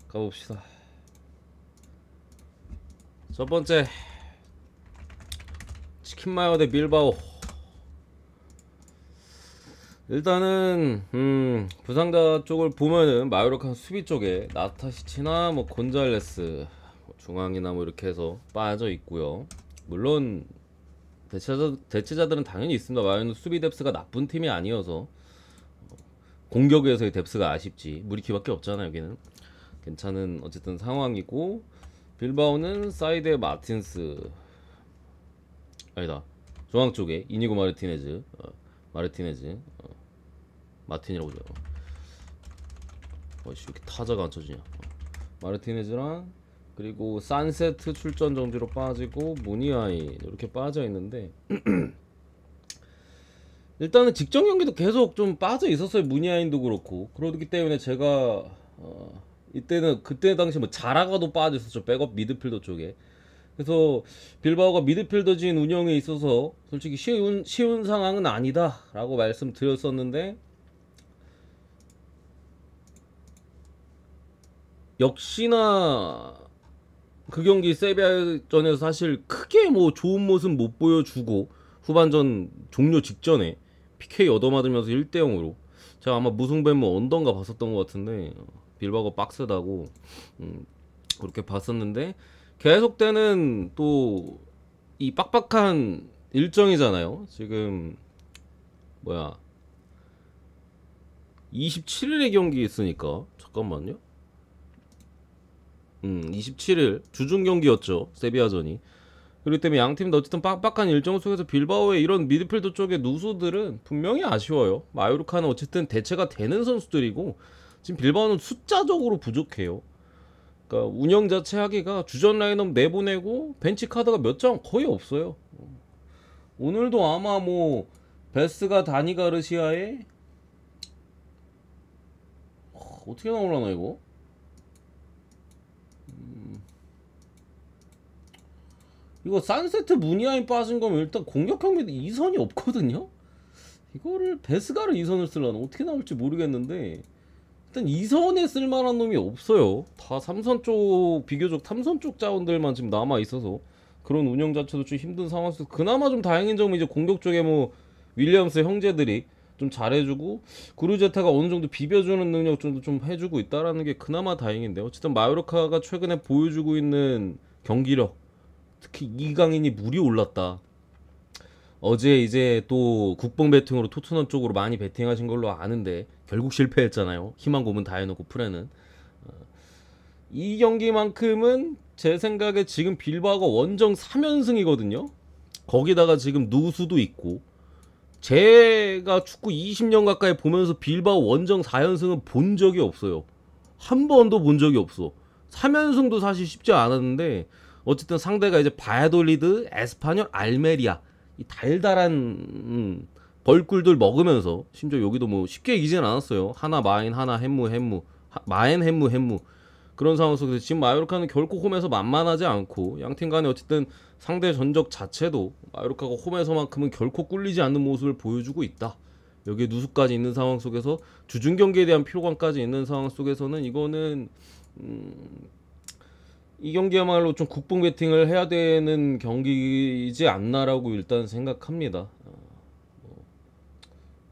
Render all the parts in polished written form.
가봅시다. 첫 번째 치킨 마요 대 빌바오. 일단은 부상자 쪽을 보면은 마요르카 수비 쪽에 나타시치나 뭐 곤잘레스 뭐 중앙이나 뭐 이렇게 해서 빠져 있고요. 물론 대체자들은 당연히 있습니다. 마요는 수비 뎁스가 나쁜 팀이 아니어서 공격에서의 뎁스가 아쉽지. 무리키밖에 없잖아요. 여기는 괜찮은 어쨌든 상황이고, 빌바오는 사이드에 마틴스, 아니다, 중앙 쪽에 이니고 마르티네즈, 마틴이라고 하죠. 어이씨, 이렇게 타자가 안 쳐지냐. 마르티네즈랑, 그리고 산세트 출전 정지로 빠지고 무니아이 이렇게 빠져 있는데, 일단은 직전 경기도 계속 좀 빠져 있었어요. 무니아인도 그렇고. 그러기 때문에 제가 이때는 그때 당시 뭐 자라가도 빠져 있었죠. 백업 미드필더 쪽에. 그래서 빌바오가 미드필더진 운영에 있어서 솔직히 쉬운 상황은 아니다라고 말씀드렸었는데, 역시나 그 경기 세비야전에서 사실 크게 뭐 좋은 모습 못 보여주고, 후반전 종료 직전에 PK 얻어맞으면서 1대0으로, 제가 아마 무승부뭐 언던가 봤었던 것 같은데, 빌바오가 빡세다고 그렇게 봤었는데, 계속되는 또 이 빡빡한 일정이잖아요. 지금 뭐야, 27일에 경기 있으니까 잠깐만요. 27일 주중 경기였죠, 세비야전이. 그렇기 때문에 양팀 어쨌든 빡빡한 일정 속에서 빌바오의 이런 미드필더 쪽의 누수들은 분명히 아쉬워요. 마요르카는 어쨌든 대체가 되는 선수들이고, 지금 빌바오는 숫자적으로 부족해요. 그러니까 운영 자체 하기가, 주전 라인업 내보내고 벤치 카드가 몇 장 거의 없어요. 오늘도 아마 뭐 베스가 다니 가르시아에 어떻게 나올라나 이거? 이거 산세트 무니아인 빠진 거면 일단 공격형 미드 2선이 없거든요? 이거를 베스가를 2선을 쓰려나 어떻게 나올지 모르겠는데, 일단 2선에 쓸만한 놈이 없어요. 다 3선 쪽, 비교적 3선 쪽 자원들만 지금 남아있어서 그런 운영 자체도 좀 힘든 상황에서, 그나마 좀 다행인 점은 이제 공격 쪽에 뭐 윌리엄스 형제들이 좀 잘해주고, 구르제타가 어느 정도 비벼주는 능력 정도 좀 해주고 있다라는 게 그나마 다행인데, 어쨌든 마요르카가 최근에 보여주고 있는 경기력, 특히 이강인이 물이 올랐다. 어제 이제 또 국뽕 배팅으로 토트넘 쪽으로 많이 배팅하신 걸로 아는데 결국 실패했잖아요. 희망 고문 다 해놓고 프레는. 이 경기만큼은 제 생각에 지금 빌바오가 원정 3연승이거든요. 거기다가 지금 누수도 있고, 제가 축구 20년 가까이 보면서 빌바오 원정 4연승은 본 적이 없어요. 한 번도 본 적이 없어. 3연승도 사실 쉽지 않았는데, 어쨌든 상대가 이제 바야돌리드, 에스파뇰, 알메리아, 이 달달한 벌꿀들 먹으면서, 심지어 여기도 뭐 쉽게 이기진 않았어요. 하나 마인, 하나 햄무, 마엔 햄무 그런 상황 속에서 지금 마요르카는 결코 홈에서 만만하지 않고, 양팀 간에 어쨌든 상대 전적 자체도 마요르카가 홈에서만큼은 결코 꿀리지 않는 모습을 보여주고 있다. 여기에 누수까지 있는 상황 속에서, 주중 경기에 대한 피로감까지 있는 상황 속에서는 이거는 이 경기야말로 좀 국뽕 배팅을 해야 되는 경기이지 않나라고 일단 생각합니다.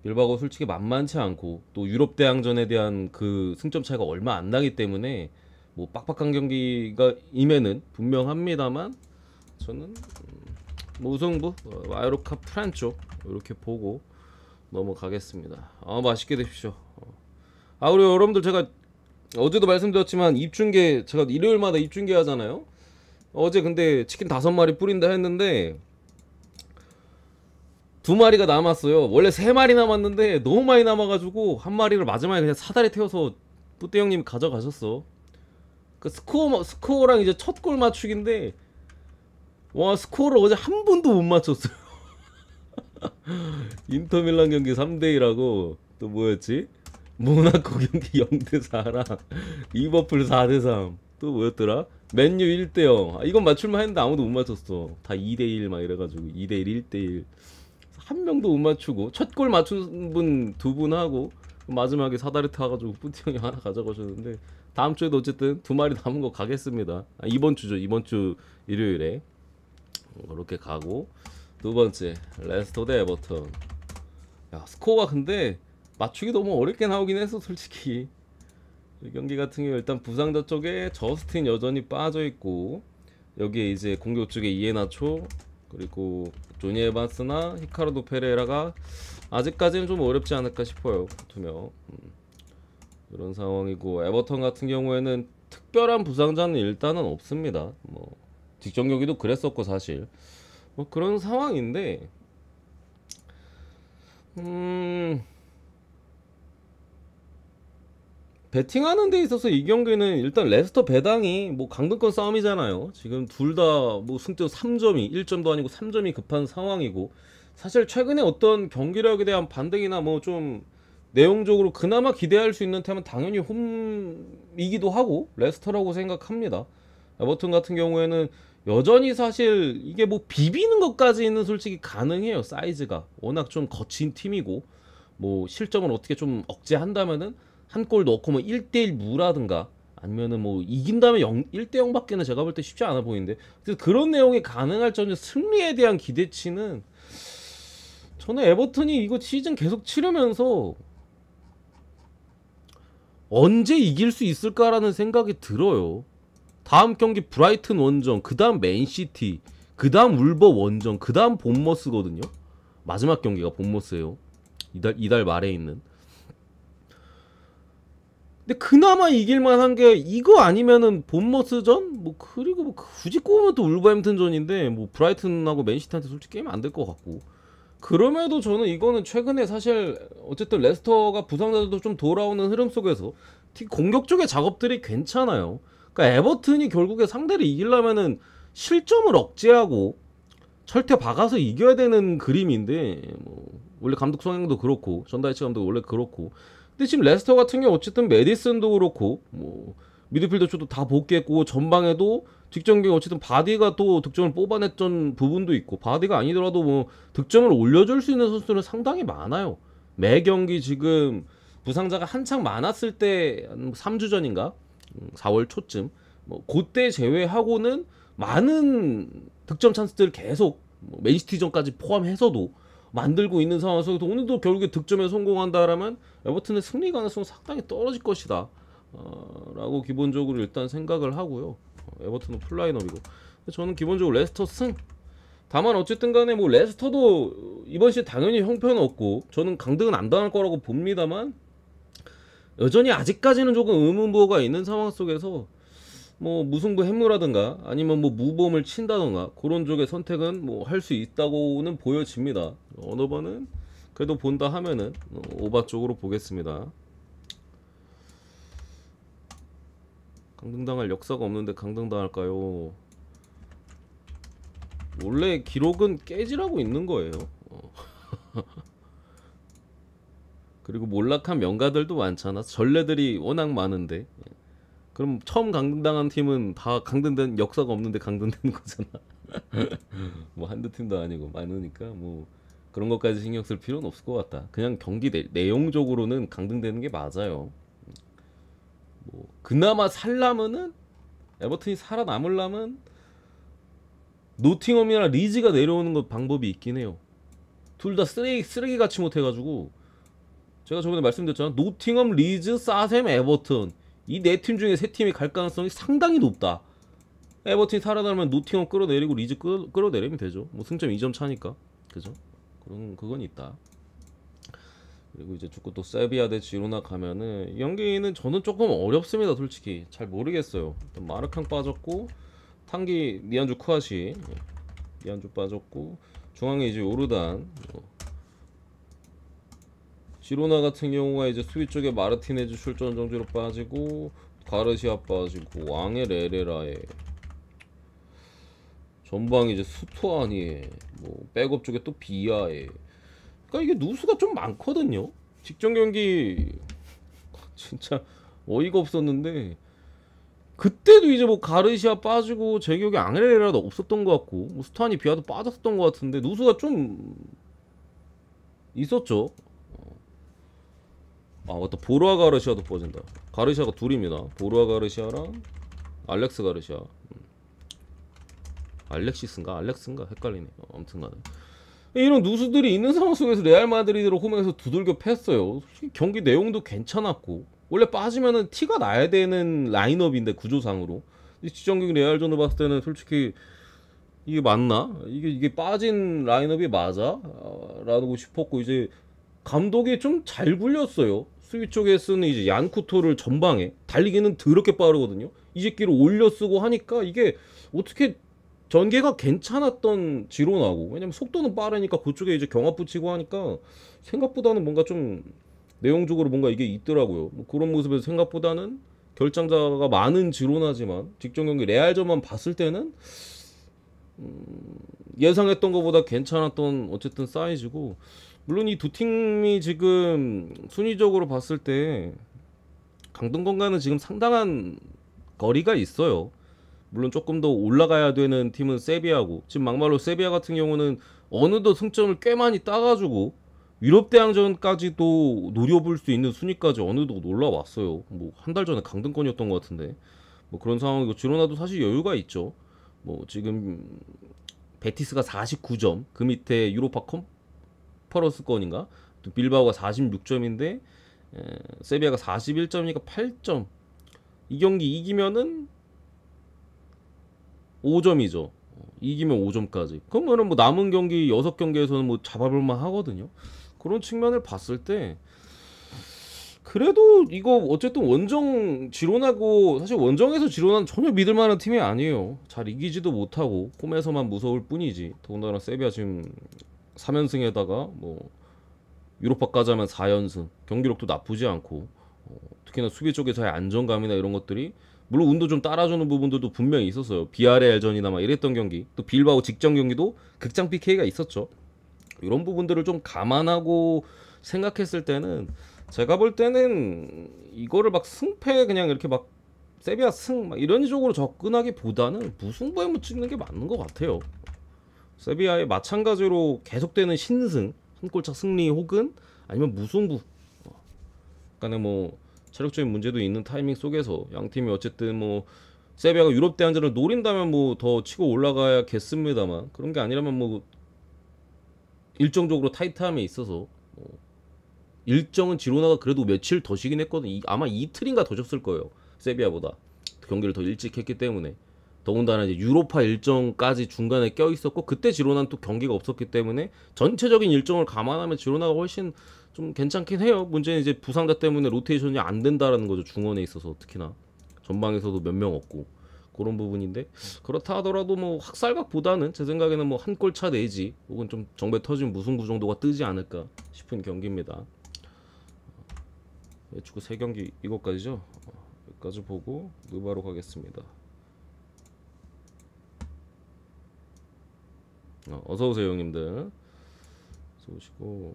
빌바오가 솔직히 만만치 않고, 또 유럽 대항전에 대한 그 승점 차이가 얼마 안 나기 때문에 뭐 빡빡한 경기가 임에는 분명합니다만, 저는 무승부 마요르카 프란 쪽 이렇게 보고 넘어가겠습니다. 맛있게 드십시오. 우리 여러분들, 제가 어제도 말씀드렸지만 입중계 제가 일요일마다 입중계 하잖아요. 어제 근데 치킨 5마리 뿌린다 했는데 2마리가 남았어요. 원래 3마리 남았는데 너무 많이 남아가지고 한 마리를 마지막에 그냥 사다리 태워서 뿌떼 형님이 가져가셨어. 그 스코어랑 이제 첫 골 맞추기인데, 와, 스코어를 어제 한 번도 못 맞췄어요. 인터밀란 경기 3대1하고, 또 뭐였지? 모나코 경기 0대4랑 리버풀 4대3, 또 뭐였더라? 맨유 1대0. 이건 맞출만 했는데 아무도 못 맞췄어. 다 2대1 막 이래가지고 2대1, 1대1 한 명도 못 맞추고, 첫 골 맞춘 분 2분 하고, 마지막에 사다리 타가지고 뿌티 형이 하나 가져가셨는데 다음 주에도 어쨌든 두 마리 남은 거 가겠습니다. 이번 주죠. 이번 주 일요일에 그렇게 가고 두 번째 레스터 대 에버턴. 야 스코어가 근데 맞추기 너무 어렵게 나오긴 했어 솔직히. 이 경기 같은 경우 일단 부상자 쪽에 저스틴 여전히 빠져 있고 여기에 이제 공격 쪽에 이에나초 그리고 조니 에반스나 히카르도 페레라가 아직까지는 좀 어렵지 않을까 싶어요. 2명 이런 상황이고 에버턴 같은 경우에는 특별한 부상자는 일단은 없습니다. 뭐 직전 경기도 그랬었고 사실 뭐 그런 상황인데 배팅하는 데 있어서 이 경기는 일단 레스터 배당이 뭐 강등권 싸움이잖아요. 지금 둘 다 뭐 승점 3점이 1점도 아니고 3점이 급한 상황이고 사실 최근에 어떤 경기력에 대한 반등이나 뭐 좀 내용적으로 그나마 기대할 수 있는 팀은 당연히 홈이기도 하고 레스터라고 생각합니다. 에버튼 같은 경우에는 여전히 사실 이게 뭐 비비는 것까지는 솔직히 가능해요. 사이즈가 워낙 좀 거친 팀이고 뭐 실점을 어떻게 좀 억제한다면은 한 골 넣고 뭐 1대1 무라든가 아니면은 뭐 이긴 다음에 1대 0밖에는 제가 볼 때 쉽지 않아 보이는데 그런 내용이 가능할 정도 승리에 대한 기대치는 저는 에버튼이 이거 시즌 계속 치르면서 언제 이길 수 있을까라는 생각이 들어요. 다음 경기 브라이튼 원정, 그 다음 맨시티, 그 다음 울버 원정, 그 다음 본머스거든요. 마지막 경기가 본머스예요. 이달 말에 있는. 근데 그나마 이길만한 게 이거 아니면은 본머스전? 뭐 그리고 뭐 굳이 꼽으면 또 울버햄튼전인데 뭐 브라이튼하고 맨시티한테 솔직히 게임 안 될 것 같고 그럼에도 저는 이거는 최근에 사실 어쨌든 레스터가 부상자들도 좀 돌아오는 흐름 속에서 공격 쪽의 작업들이 괜찮아요. 그러니까 에버튼이 결국에 상대를 이기려면은 실점을 억제하고 철퇴 박아서 이겨야 되는 그림인데 뭐 원래 감독 성향도 그렇고 전다이치 감독 원래 그렇고 근데 지금 레스터 같은 경우 어쨌든 메디슨도 그렇고 뭐 미드필더 쪽도 다 복귀했고 전방에도 직전 경기 어쨌든 바디가 또 득점을 뽑아냈던 부분도 있고 바디가 아니더라도 뭐 득점을 올려줄 수 있는 선수들은 상당히 많아요. 매 경기 지금 부상자가 한창 많았을 때 3주 전인가 4월 초쯤 뭐 그때 제외하고는 많은 득점 찬스들을 계속 뭐 맨시티전까지 포함해서도 만들고 있는 상황에서 오늘도 결국에 득점에 성공한다라면 에버튼의 승리 가능성은 상당히 떨어질 것이다 라고 기본적으로 일단 생각을 하고요. 에버튼은 풀라인업이고 저는 기본적으로 레스터 승. 다만 어쨌든 간에 뭐 레스터도 이번 시즌 당연히 형편없고 저는 강등은 안 당할 거라고 봅니다만 여전히 아직까지는 조금 의문부호가 있는 상황 속에서 뭐 무승부 해무라든가 아니면 뭐 무범을 친다던가 그런 쪽의 선택은 뭐 할 수 있다고는 보여집니다. 어느 번은 그래도 본다 하면은 오바 쪽으로 보겠습니다. 강등당할 역사가 없는데 강등당할까요? 원래 기록은 깨지라고 있는 거예요. 그리고 몰락한 명가들도 많잖아. 전례들이 워낙 많은데 그럼 처음 강등당한 팀은 다 강등된 역사가 없는데 강등되는 거잖아. 뭐 한두 팀도 아니고 많으니까 뭐 그런 것까지 신경 쓸 필요는 없을 것 같다. 그냥 경기 내용적으로는 강등되는 게 맞아요. 뭐 그나마 살라면은 에버튼이 살아남으려면 노팅엄이나 리즈가 내려오는 것 방법이 있긴 해요. 둘 다 쓰레기 같이 못해가지고 제가 저번에 말씀드렸잖아. 노팅엄, 리즈, 사셈, 에버튼 이 네 팀 중에 세 팀이 갈 가능성이 상당히 높다. 에버튼이 살아남으면 노팅엄 끌어내리고 리즈 끌어내리면 되죠. 뭐 승점 2점 차니까 그죠? 그건 있다. 그리고 이제 축구 또 세비야 대 지로나 가면은 이 경기는 저는 조금 어렵습니다. 솔직히 잘 모르겠어요. 마르캉 빠졌고 탄기 니안주 쿠아시 니안주 빠졌고 중앙에 이제 요르단 지로나 같은 경우가 이제 수비 쪽에 마르티네즈 출전 정지로 빠지고 가르시아 빠지고 왕의 레레라에 전방에 이제 수토아니에 뭐 백업 쪽에 또 비아에 그러니까 이게 누수가 좀 많거든요. 직전 경기 진짜 어이가 없었는데 그때도 이제 뭐 가르시아 빠지고 제 기억에 앙레레라도 없었던 것 같고 뭐 스타니 비아도 빠졌던 것 같은데 누수가 좀 있었죠. 아 맞다, 보르아 가르시아도 빠진다. 가르시아가 둘입니다. 보르아 가르시아랑 알렉스 가르시아. 알렉시스인가 알렉스인가 헷갈리네. 아무튼간에 이런 누수들이 있는 상황 속에서 레알 마드리드로 홈에서 두들겨 팼어요. 솔직히 경기 내용도 괜찮았고 원래 빠지면은 티가 나야 되는 라인업인데 구조상으로 지정경 레알전을 봤을 때는 솔직히 이게 맞나? 이게 빠진 라인업이 맞아? 라고 싶었고 이제 감독이 좀 잘 굴렸어요. 수비 쪽에 쓰는 이제 얀쿠토를 전방에 달리기는 더럽게 빠르거든요. 이 새끼를 올려 쓰고 하니까 이게 어떻게 전개가 괜찮았던 지로나고 왜냐면 속도는 빠르니까 그쪽에 이제 경합 붙이고 하니까 생각보다는 뭔가 좀 내용적으로 뭔가 이게 있더라고요. 뭐 그런 모습에서 생각보다는 결장자가 많은 지로나지만 직전 경기 레알전만 봤을 때는 예상했던 것보다 괜찮았던 어쨌든 사이즈고 물론 이 두 팀이 지금 순위적으로 봤을 때 강등권과는 지금 상당한 거리가 있어요. 물론 조금 더 올라가야 되는 팀은 세비야고 지금 막말로 세비야 같은 경우는 어느덧 승점을 꽤 많이 따가지고 유럽 대항전까지도 노려볼 수 있는 순위까지 어느덧 올라왔어요. 뭐 한 달 전에 강등권이었던 것 같은데 뭐 그런 상황이고 지로나도 사실 여유가 있죠. 뭐 지금 베티스가 49점 그 밑에 유로파 컨퍼런스권인가 또 빌바오가 46점인데 세비야가 41점이니까 8점. 이 경기 이기면은 5점이죠. 이기면 5점까지. 그러면은 뭐 남은 경기 6경기에서는 뭐 잡아볼만 하거든요. 그런 측면을 봤을 때 그래도 이거 어쨌든 원정 지로나고 사실 원정에서 지로나는 전혀 믿을 만한 팀이 아니에요. 잘 이기지도 못하고 홈에서만 무서울 뿐이지. 더군다나 세비야 지금 3연승에다가 뭐 유로파까지 하면 4연승. 경기력도 나쁘지 않고 특히나 수비 쪽에서의 안정감이나 이런 것들이 물론 운도 좀 따라주는 부분들도 분명히 있었어요. 비아레알전이나 막 이랬던 경기 또 빌바오 직전 경기도 극장 PK가 있었죠. 이런 부분들을 좀 감안하고 생각했을 때는 제가 볼 때는 이거를 막 승패 그냥 이렇게 막 세비야 승 막 이런 식으로 접근하기보다는 무승부에 찍는 게 맞는 것 같아요. 세비야의 마찬가지로 계속되는 신승 한 골차 승리 혹은 아니면 무승부 그러니까 뭐 체력적인 문제도 있는 타이밍 속에서 양 팀이 어쨌든 뭐 세비야가 유럽 대항전을 노린다면 뭐 더 치고 올라가야겠습니다만 그런 게 아니라면 뭐 일정적으로 타이트함에 있어서 일정은 지로나가 그래도 며칠 더 쉬긴 했거든. 아마 이틀인가 더 줬을 거예요. 세비야보다 경기를 더 일찍 했기 때문에 더군다나 이제 유로파 일정까지 중간에 껴 있었고 그때 지로나는 또 경기가 없었기 때문에 전체적인 일정을 감안하면 지로나가 훨씬 좀 괜찮긴 해요. 문제는 이제 부상자 때문에 로테이션이 안 된다라는 거죠. 중원에 있어서 특히나 전방에서도 몇 명 없고 그런 부분인데 그렇다 하더라도 뭐 학살각보다는 제 생각에는 뭐 한 골 차 내지 혹은 좀 정배 터진 무승부 정도가 뜨지 않을까 싶은 경기입니다. 축구 3경기 이것까지죠. 여기까지 보고 누바로 가겠습니다. 어서오세요 형님들. 어서 오시고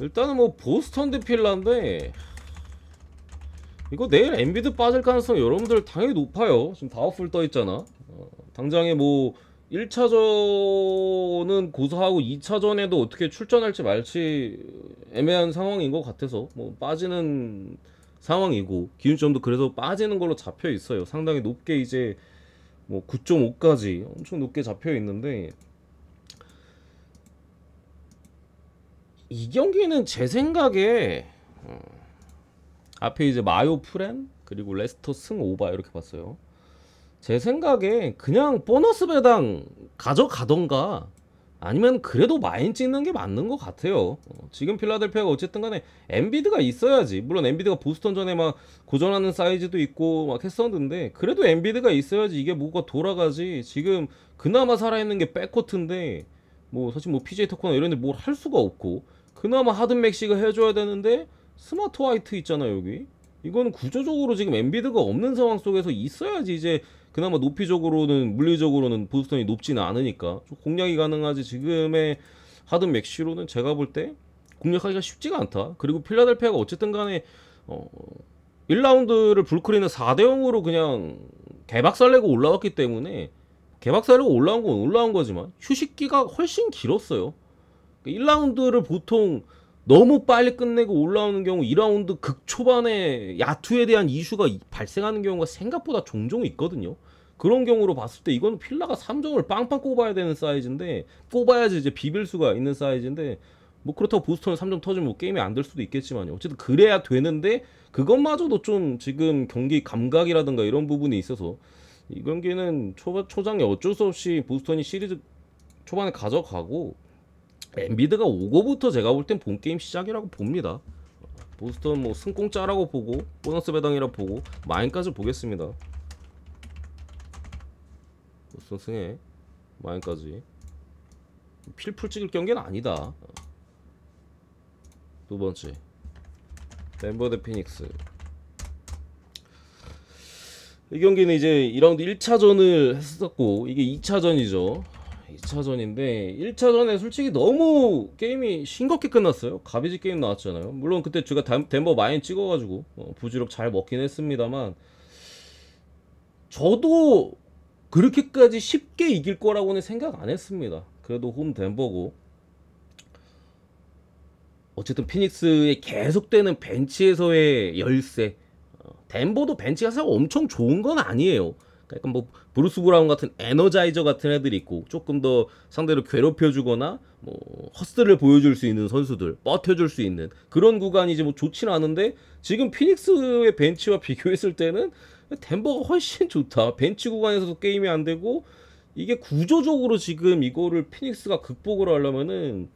일단은 뭐 보스턴 대 필라인데 이거 내일 엔비드 빠질 가능성 여러분들 당연히 높아요. 지금 다워풀 떠있잖아. 당장에 뭐 1차전은 고사하고 2차전에도 어떻게 출전할지 말지 애매한 상황인 것 같아서 뭐 빠지는 상황이고 기준점도 그래서 빠지는 걸로 잡혀 있어요. 상당히 높게 이제 뭐 9.5까지 엄청 높게 잡혀 있는데 이 경기는 제 생각에 앞에 이제 마요 프렌 그리고 레스터 승 오바 이렇게 봤어요. 제 생각에 그냥 보너스 배당 가져가던가 아니면 그래도 마인 찍는 게 맞는 것 같아요. 지금 필라델피아가 어쨌든 간에 엔비드가 있어야지. 물론 엔비드가 보스턴전에 막 고전하는 사이즈도 있고 막 했었는데 그래도 엔비드가 있어야지 이게 뭐가 돌아가지. 지금 그나마 살아있는 게 백코트인데 뭐 사실 뭐 PJ 터커나 이런 데 뭘 할 수가 없고 그나마 하든 맥시가 해줘야 되는데 스마트 화이트 있잖아 여기. 이거는 구조적으로 지금 엔비드가 없는 상황 속에서 있어야지 이제 그나마 높이적으로는 물리적으로는 보스턴이 높지는 않으니까 좀 공략이 가능하지. 지금의 하든 맥시로는 제가 볼 때 공략하기가 쉽지가 않다. 그리고 필라델피아가 어쨌든 간에 1라운드를 불크리는 4대0으로 그냥 개박살 내고 올라왔기 때문에 개박살이고 올라온 건 올라온 거지만 휴식기가 훨씬 길었어요. 1라운드를 보통 너무 빨리 끝내고 올라오는 경우 2라운드 극 초반에 야투에 대한 이슈가 발생하는 경우가 생각보다 종종 있거든요. 그런 경우로 봤을 때 이거는 필라가 3점을 빵빵 꼽아야 되는 사이즈인데, 꼽아야지 이제 비빌 수가 있는 사이즈인데, 뭐 그렇다고 보스턴에 3점 터지면 뭐 게임이 안 될 수도 있겠지만요. 어쨌든 그래야 되는데 그것마저도 좀 지금 경기 감각이라든가 이런 부분이 있어서 이 경기는 초장에 어쩔 수 없이 보스턴이 시리즈 초반에 가져가고, 엔비드가 오고부터 제가 볼 땐 본 게임 시작이라고 봅니다. 보스턴 뭐 승공짜라고 보고 보너스 배당이라 보고 마인까지 보겠습니다. 보스턴 승에 마인까지. 필풀 찍을 경기는 아니다. 두 번째, 덴버 대 피닉스. 이 경기는 이제 2라운드 1차전을 했었고, 이게 2차전이죠. 2차전인데 1차전에 솔직히 너무 게임이 싱겁게 끝났어요. 가비지 게임 나왔잖아요. 물론 그때 제가 덴버 마인 찍어가지고 부지럭 잘 먹긴 했습니다만, 저도 그렇게까지 쉽게 이길 거라고는 생각 안 했습니다. 그래도 홈 덴버고, 어쨌든 피닉스의 계속되는 벤치에서의 열세, 덴버도 벤치가 사실 엄청 좋은 건 아니에요. 약간 뭐 브루스 브라운 같은 에너자이저 같은 애들이 있고, 조금 더 상대를 괴롭혀주거나 뭐 허스를 보여줄 수 있는 선수들, 버텨줄 수 있는 그런 구간이 이제 뭐 좋지는 않은데, 지금 피닉스의 벤치와 비교했을 때는 덴버가 훨씬 좋다. 벤치 구간에서도 게임이 안 되고, 이게 구조적으로 지금 이거를 피닉스가 극복을 하려면은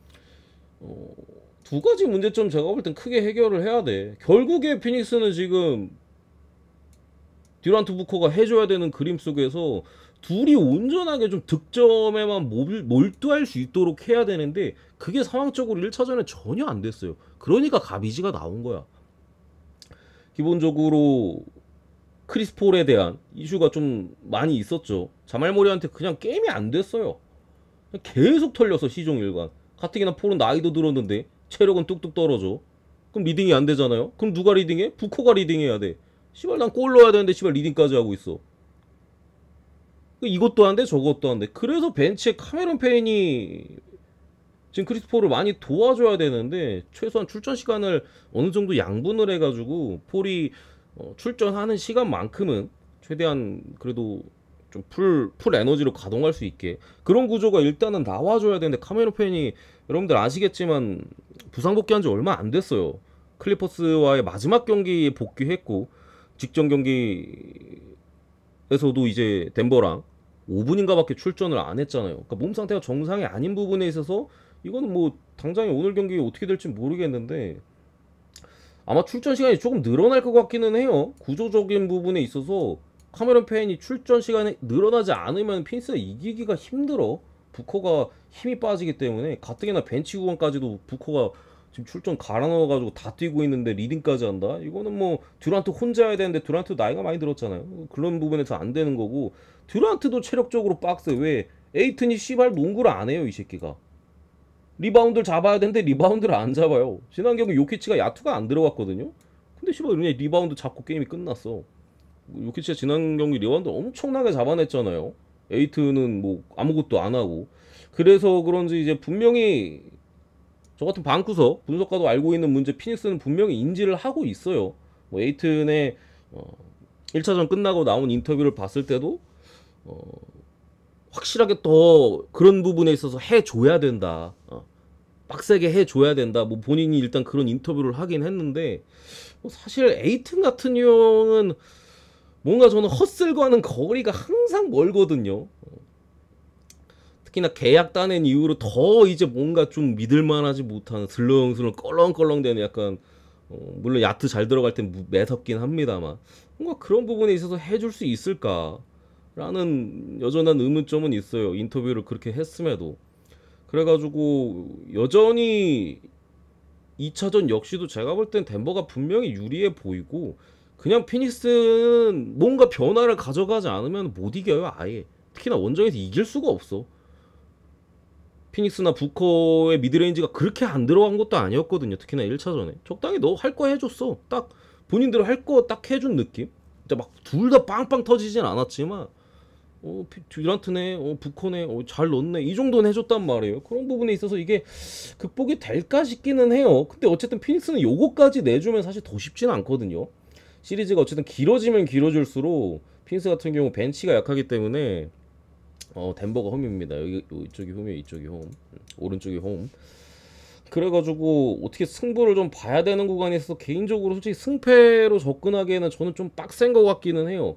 두 가지 문제점 제가 볼 땐 크게 해결을 해야 돼. 결국에 피닉스는 지금 듀란트 부커가 해줘야 되는 그림 속에서 둘이 온전하게 좀 득점에만 몰두할 수 있도록 해야 되는데, 그게 상황적으로 1차전에 전혀 안 됐어요. 그러니까 가비지가 나온 거야. 기본적으로 크리스 폴에 대한 이슈가 좀 많이 있었죠. 자말 모리한테 그냥 게임이 안 됐어요. 계속 털려서 시종일관. 가뜩이나 폴은 나이도 들었는데 체력은 뚝뚝 떨어져. 그럼 리딩이 안 되잖아요. 그럼 누가 리딩해? 부커가 리딩해야 돼. 씨발 난 골 넣어야 되는데 씨발 리딩까지 하고 있어. 이것도 안 돼, 저것도 안 돼. 그래서 벤치에 카메론 페인이 지금 크리스 폴을 많이 도와줘야 되는데, 최소한 출전 시간을 어느 정도 양분을 해가지고 폴이 출전하는 시간만큼은 최대한 그래도 좀 풀 에너지로 가동할 수 있게 그런 구조가 일단은 나와줘야 되는데, 카메론 페인이 여러분들 아시겠지만 부상 복귀한 지 얼마 안 됐어요. 클리퍼스와의 마지막 경기에 복귀했고, 직전 경기에서도 이제 덴버랑 5분인가 밖에 출전을 안 했잖아요. 그러니까 몸 상태가 정상이 아닌 부분에 있어서 이거는 뭐 당장에 오늘 경기 어떻게 될지 모르겠는데, 아마 출전 시간이 조금 늘어날 것 같기는 해요. 구조적인 부분에 있어서 카메론 페인이 출전 시간이 늘어나지 않으면 피닉스가 이기기가 힘들어. 부커가 힘이 빠지기 때문에. 가뜩이나 벤치 구간까지도 부커가 지금 출전 갈아 넣어가지고 다 뛰고 있는데 리딩까지 한다? 이거는 뭐 듀란트 혼자 해야 되는데, 듀란트 나이가 많이 들었잖아요. 그런 부분에서 안 되는 거고, 듀란트도 체력적으로 빡세. 왜? 에이튼이 씨발 농구를 안 해요, 이 새끼가. 리바운드를 잡아야 되는데 리바운드를 안 잡아요. 지난 경기 요키치가 야투가 안 들어갔거든요. 근데 씨발 그냥 리바운드 잡고 게임이 끝났어. 요키치가 지난 경기 리바운드 엄청나게 잡아냈잖아요. 에이튼은 뭐 아무것도 안 하고. 그래서 그런지 이제 분명히 저 같은 방구석 분석가도 알고 있는 문제, 피닉스는 분명히 인지를 하고 있어요. 뭐 에이튼의 1차전 끝나고 나온 인터뷰를 봤을 때도 확실하게 더 그런 부분에 있어서 해줘야 된다. 빡세게 해줘야 된다. 뭐 본인이 일단 그런 인터뷰를 하긴 했는데, 뭐 사실 에이튼 같은 경우는 뭔가 저는 헛슬과는 거리가 항상 멀거든요. 특히나 계약 따낸 이후로 더 이제 뭔가 좀 믿을만하지 못한 슬렁슬렁 껄렁껄렁대는 약간 물론 야트 잘 들어갈 땐 매섭긴 합니다만, 뭔가 그런 부분에 있어서 해줄 수 있을까 라는 여전한 의문점은 있어요. 인터뷰를 그렇게 했음에도. 그래가지고 여전히 2차전 역시도 제가 볼 땐 덴버가 분명히 유리해 보이고, 그냥 피닉스는 뭔가 변화를 가져가지 않으면 못 이겨요. 아예. 특히나 원정에서 이길 수가 없어. 피닉스나 부커의 미드레인지가 그렇게 안 들어간 것도 아니었거든요. 특히나 1차전에 적당히 너 할 거 해줬어. 딱 본인대로 할 거 딱 해준 느낌. 진짜 막 둘 다 빵빵 터지진 않았지만 듀란트네, 부커네, 잘 넣네, 이 정도는 해줬단 말이에요. 그런 부분에 있어서 이게 극복이 될까 싶기는 해요. 근데 어쨌든 피닉스는 요거까지 내주면 사실 더 쉽지는 않거든요. 시리즈가 어쨌든 길어지면 길어질수록 피닉스 같은 경우 벤치가 약하기 때문에 덴버가 홈입니다. 여기 이쪽이 홈이에요, 이쪽이 홈, 오른쪽이 홈. 그래가지고 어떻게 승부를 좀 봐야 되는 구간이 있어서 개인적으로 솔직히 승패로 접근하기에는 저는 좀 빡센 것 같기는 해요.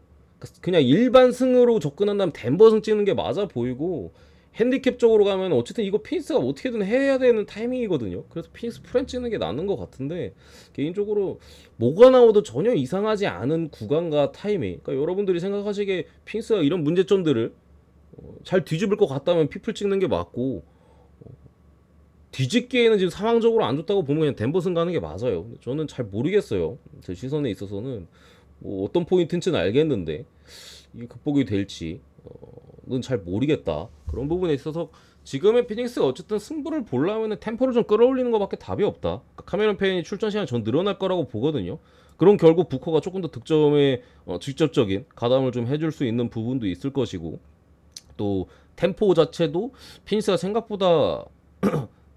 그냥 일반 승으로 접근한다면 덴버승 찍는 게 맞아 보이고, 핸디캡적으로 가면 어쨌든 이거 피닉스가 어떻게든 해야 되는 타이밍이거든요. 그래서 피닉스 프렌 찍는 게 맞는 것 같은데, 개인적으로 뭐가 나와도 전혀 이상하지 않은 구간과 타이밍, 그러니까 여러분들이 생각하시기에 피닉스가 이런 문제점들을 잘 뒤집을 것 같다면 피플 찍는 게 맞고, 뒤집기에는 지금 상황적으로 안 좋다고 보면 그냥 덴버슨 가는 게 맞아요. 저는 잘 모르겠어요. 제 시선에 있어서는 뭐 어떤 포인트인지는 알겠는데 이게 극복이 될지는 잘 모르겠다. 그런 부분에 있어서 지금의 피닉스가 어쨌든 승부를 보려면 템포를 좀 끌어올리는 것밖에 답이 없다. 그러니까 카메론 페인이 출전 시간이 전 늘어날 거라고 보거든요. 그럼 결국 부커가 조금 더 득점에 직접적인 가담을 좀 해줄 수 있는 부분도 있을 것이고, 또 템포 자체도 피닉스가 생각보다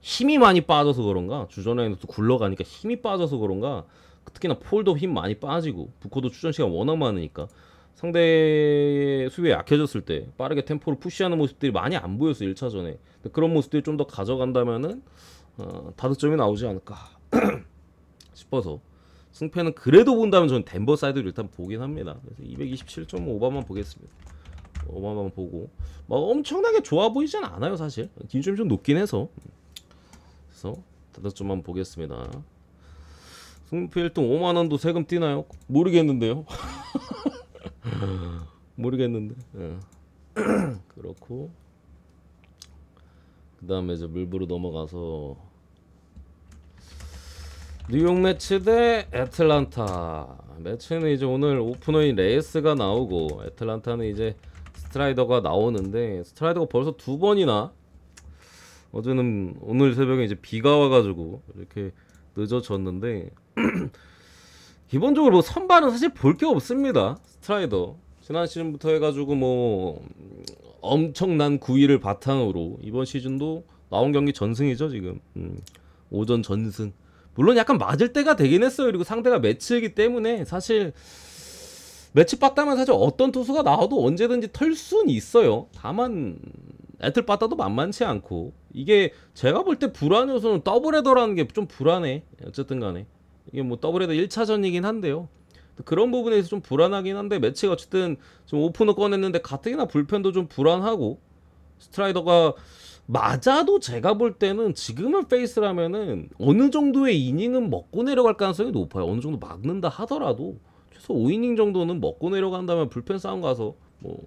힘이 많이 빠져서 그런가, 주전에는 또 굴러가니까 힘이 빠져서 그런가, 특히나 폴도 힘 많이 빠지고 부코도 출전 시간 워낙 많으니까 상대 수비에 약해졌을 때 빠르게 템포를 푸시하는 모습들이 많이 안 보였어 1차전에. 그런 모습들이 좀 더 가져간다면은 다득점이 나오지 않을까 싶어서 승패는 그래도 본다면 저는 덴버 사이드를 일단 보긴 합니다. 그래서 227.5반만 보겠습니다. 5반만 보고 막 엄청나게 좋아 보이진 않아요 사실. 기준점이 좀 높긴 해서. 그래서 다득점만 보겠습니다. 승패 1등 5만원도 세금 띄나요? 모르겠는데요. 모르겠는데. 그렇고 그 다음에 이제 물부로 넘어가서 뉴욕 매치 대 애틀란타 매치는 이제 오늘 오프너인 레이스가 나오고, 애틀란타는 이제 스트라이더가 나오는데, 스트라이더가 벌써 두 번이나, 어제는 오늘 새벽에 이제 비가 와가지고 이렇게 늦어졌는데 기본적으로 뭐 선발은 사실 볼 게 없습니다. 스트라이더 지난 시즌부터 해가지고 뭐 엄청난 구위를 바탕으로 이번 시즌도 나온 경기 전승이죠 지금. 오전 전승. 물론 약간 맞을 때가 되긴 했어요. 그리고 상대가 매치이기 때문에 사실 매치 빠따면 사실 어떤 투수가 나와도 언제든지 털 수는 있어요. 다만 애틀 빠따도 만만치 않고, 이게 제가 볼 때 불안 요소는 더블헤더라는 게 좀 불안해. 어쨌든 간에 이게 뭐 더블헤더 1차전이긴 한데요. 그런 부분에서 좀 불안하긴 한데, 매치가 어쨌든 좀 오프너 꺼냈는데 가뜩이나 불펜도 좀 불안하고, 스트라이더가 맞아도 제가 볼 때는 지금은 페이스라면은 어느 정도의 이닝은 먹고 내려갈 가능성이 높아요. 어느 정도 막는다 하더라도 최소 5이닝 정도는 먹고 내려간다면 불펜 싸움 가서 뭐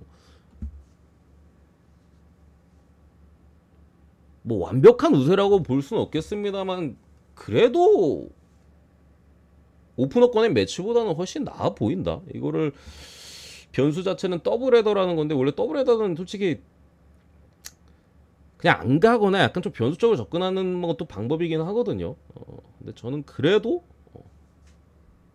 완벽한 우세라고 볼 수는 없겠습니다만, 그래도 오프너 꺼낸 매치보다는 훨씬 나아 보인다. 이거를 변수 자체는 더블헤더라는 건데, 원래 더블헤더는 솔직히 그냥 안 가거나 약간 좀 변수적으로 접근하는 것도 방법이긴 하거든요. 근데 저는 그래도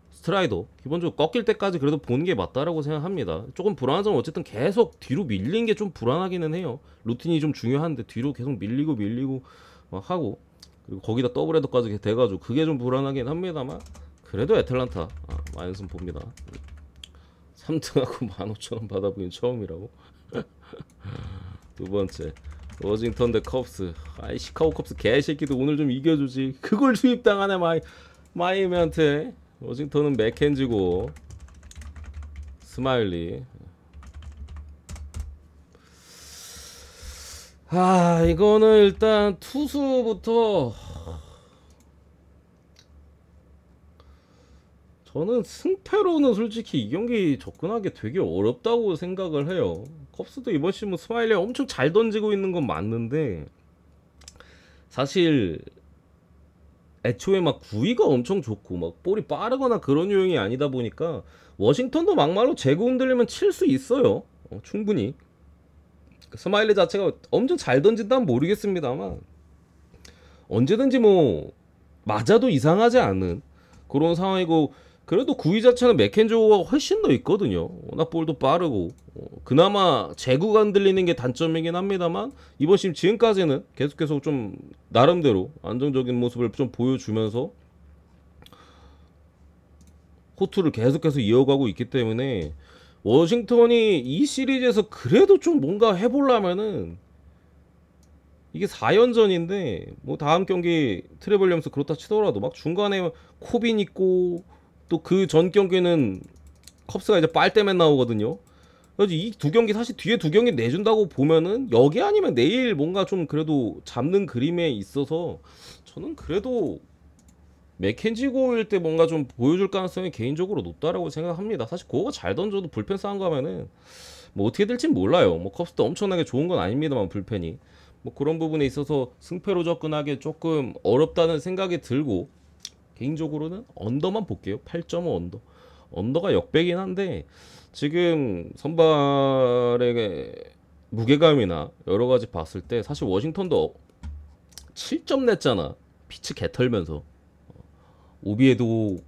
스트라이더 기본적으로 꺾일 때까지 그래도 보는 게 맞다라고 생각합니다. 조금 불안한 점은 어쨌든 계속 뒤로 밀린 게 좀 불안하기는 해요. 루틴이 좀 중요한데 뒤로 계속 밀리고 막 하고, 그리고 거기다 더블헤더까지 돼가지고 그게 좀 불안하긴 합니다만, 그래도 애틀란타 마이너스 봅니다. 3등하고 15,000원 받아보긴 처음이라고. 두 번째 워싱턴 대 컵스. 아이 시카고 컵스 개새끼도 오늘 좀 이겨주지. 그걸 수입당하네 마이애미한테. 워싱턴은 맥켄지고 스마일리. 이거는 일단 투수부터 저는 승패로는 솔직히 이 경기 접근하기 되게 어렵다고 생각을 해요. 컵스도 이번 시즌 스마일리 엄청 잘 던지고 있는 건 맞는데, 사실 애초에 막 구위가 엄청 좋고 막 볼이 빠르거나 그런 유형이 아니다 보니까 워싱턴도 막말로 제구 흔들리면 칠 수 있어요. 충분히. 스마일리 자체가 엄청 잘 던진다면 모르겠습니다만, 언제든지 뭐 맞아도 이상하지 않은 그런 상황이고, 그래도 9위 자체는 맥켄조가 훨씬 더 있거든요. 워낙 볼도 빠르고 그나마 제구가 흔들리는 게 단점이긴 합니다만 이번 시즌 지금까지는 계속해서 좀 나름대로 안정적인 모습을 좀 보여주면서 호투를 계속해서 이어가고 있기 때문에 워싱턴이 이 시리즈에서 그래도 좀 뭔가 해보려면은 이게 4연전인데 뭐 다음 경기 트레버 윌리엄스 그렇다 치더라도 막 중간에 코빈 있고 또 그 전 경기는 컵스가 이제 빨대맨 나오거든요. 그래서 이 두 경기 사실 뒤에 두 경기 내준다고 보면은 여기 아니면 내일 뭔가 좀 그래도 잡는 그림에 있어서 저는 그래도 맥켄지고일 때 뭔가 좀 보여줄 가능성이 개인적으로 높다라고 생각합니다. 사실 그거가 잘 던져도 불펜 싸움 가면은 뭐 어떻게 될진 몰라요. 뭐 컵스도 엄청나게 좋은 건 아닙니다만 불펜이 뭐 그런 부분에 있어서 승패로 접근하기 조금 어렵다는 생각이 들고 개인적으로는 언더만 볼게요. 8.5 언더. 언더가 역배긴 한데 지금 선발의 무게감이나 여러 가지 봤을 때 사실 워싱턴도 7점 냈잖아. 피치 개 털면서. 오비에도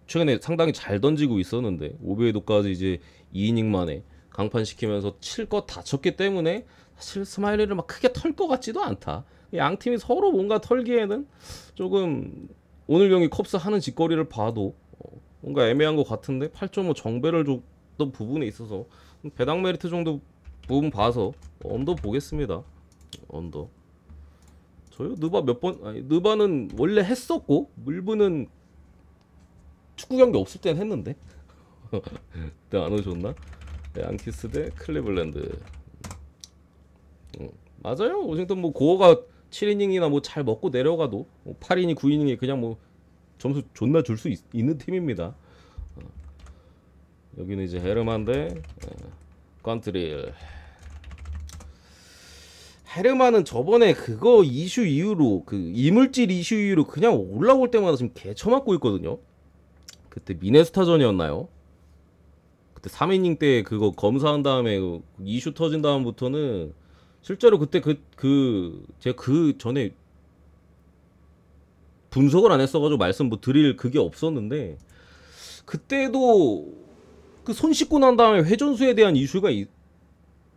최근에 상당히 잘 던지고 있었는데 오비에도까지 이제 2이닝 만에 강판시키면서 칠 것 다 쳤기 때문에 사실 스마일리를 막 크게 털 것 같지도 않다. 양 팀이 서로 뭔가 털기에는 조금 오늘 경기 컵스 하는 짓거리를 봐도 뭔가 애매한 것 같은데 8.5 정배를 줬던 부분에 있어서 배당 메리트 정도 부분 봐서 언더 보겠습니다. 언더. 저요 느바 몇 번? 아니 느바는 원래 했었고 물브는 축구 경기 없을 땐 했는데 그때 안 오셨나? 양키스 대 클리블랜드. 맞아요. 워싱턴 뭐 고어가 7이닝이나 뭐 잘 먹고 내려가도 뭐 8이닝 9이닝에 그냥 뭐 점수 존나 줄 수 있는 팀입니다. 여기는 이제 헤르만 대 컨트릴. 헤르만은 저번에 그거 이슈 이후로 그 이물질 이슈 이후로 그냥 올라올 때마다 지금 개쳐맞고 있거든요. 그때 미네소타전이었나요? 그때 3이닝 때 그거 검사한 다음에 그 이슈 터진 다음부터는 실제로 그때 제가 그 전에 분석을 안 했어가지고 말씀 뭐 드릴 그게 없었는데 그때도 그 손 씻고 난 다음에 회전수에 대한 이슈가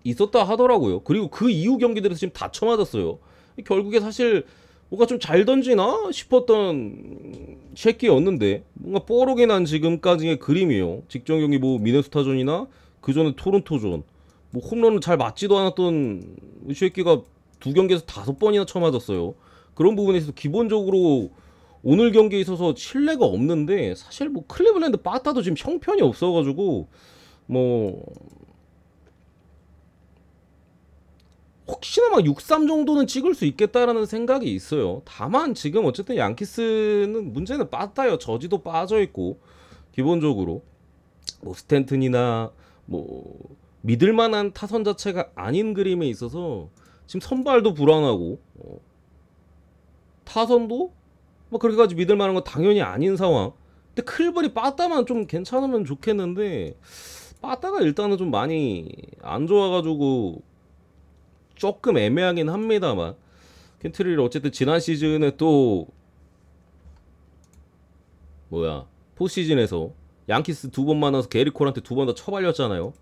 있었다 하더라고요. 그리고 그 이후 경기들에서 지금 다 쳐맞았어요. 결국에 사실 뭔가 좀 잘 던지나 싶었던 쉐키였는데 뭔가 뽀록이 난 지금까지의 그림이에요. 직전 경기 뭐 미네소타전이나 그 전에 토론토전 뭐 홈런을 잘 맞지도 않았던 쉐키가 두 경기에서 5번이나 쳐맞았어요. 그런 부분에 있어서 기본적으로 오늘 경기에 있어서 신뢰가 없는데 사실 뭐 클리블랜드 빠따도 지금 형편이 없어가지고 뭐 혹시나 막 6-3 정도는 찍을 수 있겠다라는 생각이 있어요. 다만 지금 어쨌든 양키스는 문제는 빠따요. 저지도 빠져있고 기본적으로 뭐 스탠튼이나 뭐 믿을만한 타선 자체가 아닌 그림에 있어서 지금 선발도 불안하고 타선도 뭐 그렇게까지 믿을만한 건 당연히 아닌 상황. 근데 클벌이 빠따만 좀 괜찮으면 좋겠는데 빠따가 일단은 좀 많이 안 좋아가지고 조금 애매하긴 합니다만 켄트리를 어쨌든 지난 시즌에 또 뭐야 포시즌에서 양키스 2번 만나서 게리 콜한테 2번 다 쳐발렸잖아요.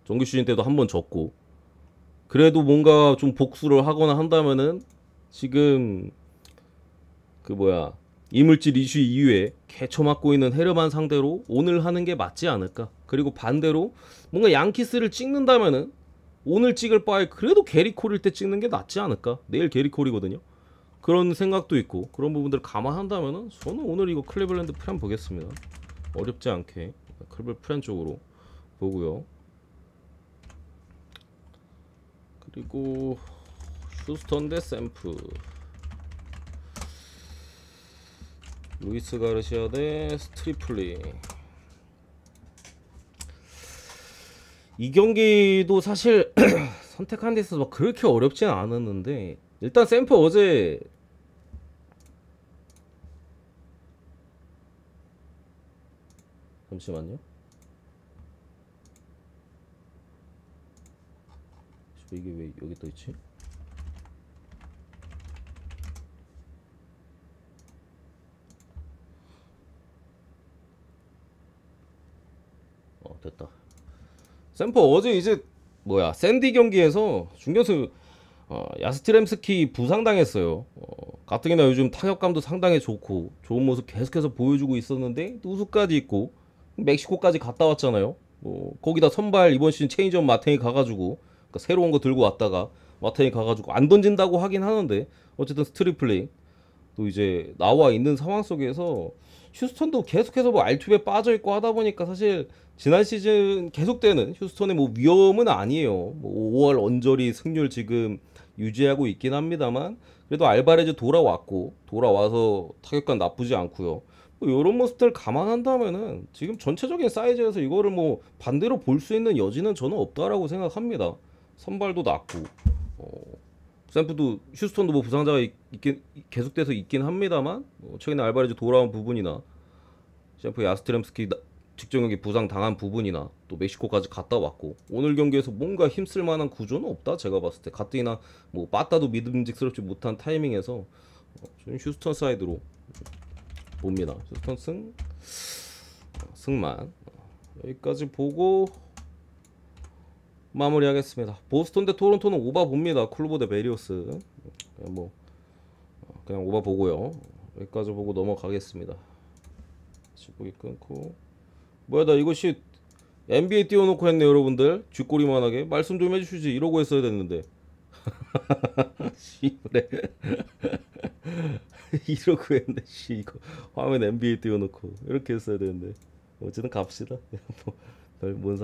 정규 시즌 때도 한 번 졌고 그래도 뭔가 좀 복수를 하거나 한다면은 지금 그 뭐야 이물질 이슈 이후에 개쳐맞고 있는 헤르만 상대로 오늘 하는 게 맞지 않을까. 그리고 반대로 뭔가 양키스를 찍는다면은 오늘 찍을 바에 그래도 게리콜일 때 찍는 게 낫지 않을까. 내일 게리콜이거든요. 그런 생각도 있고 그런 부분들을 감안한다면은 저는 오늘 이거 클리블랜드 프렌 보겠습니다. 어렵지 않게 클리블랜드 프렌 쪽으로 보고요. 그리고 휴스턴 대 샘프, 루이스 가르시아 대 스트리플리. 이 경기도 사실 선택한 데 있어서 막 그렇게 어렵지는 않았는데 일단 샘프 어제 잠시만요. 이게 왜 여기 떠 있지? 됐다. 샘퍼 어제 이제 뭐야 샌디 경기에서 중견수 야스트렘스키 부상당했어요. 가뜩이나 요즘 타격감도 상당히 좋고 좋은 모습 계속해서 보여주고 있었는데 또 우승까지 있고 멕시코까지 갔다 왔잖아요. 거기다 선발 이번 시즌 체인지업 마탱이 가가지고 그러니까 새로운 거 들고 왔다가 마탱이 가가지고 안 던진다고 하긴 하는데 어쨌든 스트릿 플레이 또 이제 나와 있는 상황 속에서 휴스턴도 계속해서 뭐 알투베 빠져 있고 하다 보니까 사실 지난 시즌 계속되는 휴스턴의 뭐 위험은 아니에요. 뭐 5월 언저리 승률 지금 유지하고 있긴 합니다만 그래도 알바레즈 돌아왔고 돌아와서 타격감 나쁘지 않고요. 뭐 이런 모습들 감안한다면은 지금 전체적인 사이즈에서 이거를 뭐 반대로 볼 수 있는 여지는 저는 없다라고 생각합니다. 선발도 낮고 샘프도 휴스턴도 뭐 부상자가 있긴 계속돼서 있긴 합니다만 최근에 알바레즈 돌아온 부분이나 샘프 야스트렘스키 직전 경기 부상 당한 부분이나 또 멕시코까지 갔다 왔고 오늘 경기에서 뭔가 힘쓸 만한 구조는 없다 제가 봤을 때 가뜩이나 뭐 빠따도 믿음직스럽지 못한 타이밍에서 저는 휴스턴 사이드로 봅니다. 휴스턴 승만 여기까지 보고 마무리하겠습니다. 보스턴 대 토론토는 오바 봅니다. 쿨보 대 베리오스 그냥 오바 보고요. 여기까지 보고 넘어가겠습니다. 보기 끊고 뭐야 나 이것이 NBA 띄워놓고 했네 여러분들. 쥐꼬리만하게 말씀 좀 해주시지 이러고 했어야 됐는데 그래 이러고 했네 씨 이거 화면 NBA 띄워놓고 이렇게 했어야 되는데 어쨌든 갑시다. 뭔